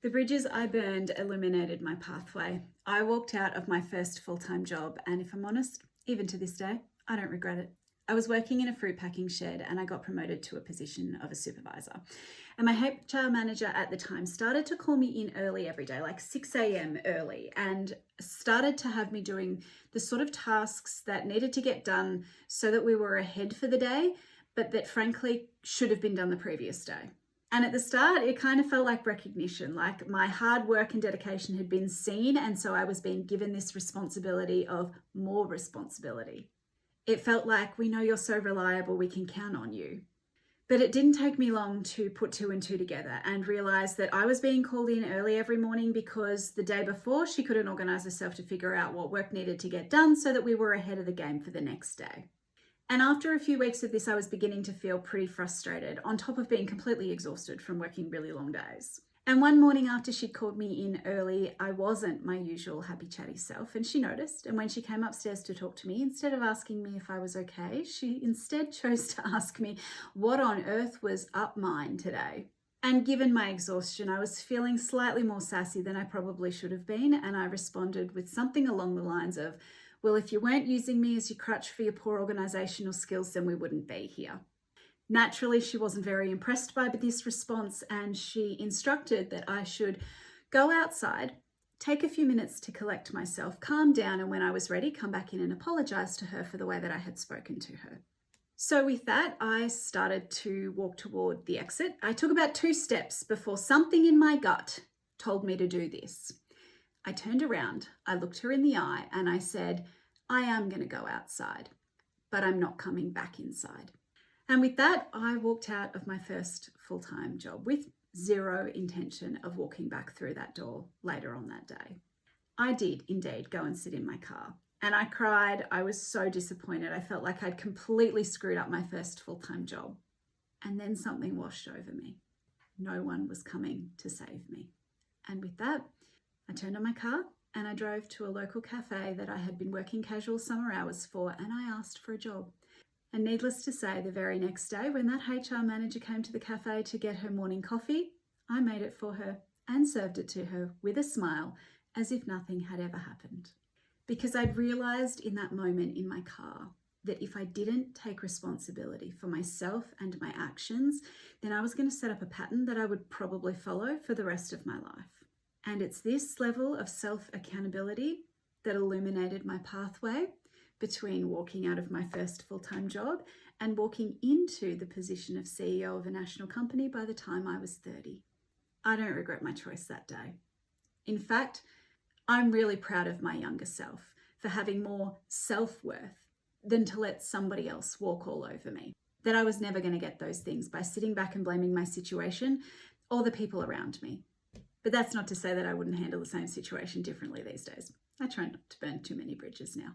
The bridges I burned illuminated my pathway. I walked out of my first full-time job, and if I'm honest, even to this day, I don't regret it. I was working in a fruit packing shed and I got promoted to a position of a supervisor. And my HR manager at the time started to call me in early every day, like 6 a.m. early, and started to have me doing the sort of tasks that needed to get done so that we were ahead for the day, but that frankly should have been done the previous day. And at the start, it kind of felt like recognition, like my hard work and dedication had been seen, and so I was being given this responsibility of more responsibility. It felt like, we know you're so reliable, we can count on you. But it didn't take me long to put two and two together and realize that I was being called in early every morning because the day before she couldn't organize herself to figure out what work needed to get done so that we were ahead of the game for the next day. And after a few weeks of this, I was beginning to feel pretty frustrated, on top of being completely exhausted from working really long days. And one morning after she'd called me in early, I wasn't my usual happy, chatty self, and she noticed. And when she came upstairs to talk to me, instead of asking me if I was okay, she instead chose to ask me what on earth was up mine today. And given my exhaustion, I was feeling slightly more sassy than I probably should have been, and I responded with something along the lines of, well, if you weren't using me as your crutch for your poor organisational skills, then we wouldn't be here. Naturally, she wasn't very impressed by this response, and she instructed that I should go outside, take a few minutes to collect myself, calm down, and when I was ready, come back in and apologise to her for the way that I had spoken to her. So with that, I started to walk toward the exit. I took about 2 steps before something in my gut told me to do this. I turned around, I looked her in the eye, and I said, I am going to go outside, but I'm not coming back inside. And with that, I walked out of my first full-time job with zero intention of walking back through that door later on that day. I did indeed go and sit in my car, and I cried. I was so disappointed. I felt like I'd completely screwed up my first full-time job. And then something washed over me. No one was coming to save me. And with that, I turned on my car and I drove to a local cafe that I had been working casual summer hours for, and I asked for a job. And needless to say, the very next day when that HR manager came to the cafe to get her morning coffee, I made it for her and served it to her with a smile as if nothing had ever happened. Because I'd realised in that moment in my car that if I didn't take responsibility for myself and my actions, then I was going to set up a pattern that I would probably follow for the rest of my life. And it's this level of self-accountability that illuminated my pathway between walking out of my first full-time job and walking into the position of CEO of a national company by the time I was 30. I don't regret my choice that day. In fact, I'm really proud of my younger self for having more self-worth than to let somebody else walk all over me. That I was never going to get those things by sitting back and blaming my situation or the people around me. But that's not to say that I wouldn't handle the same situation differently these days. I try not to burn too many bridges now.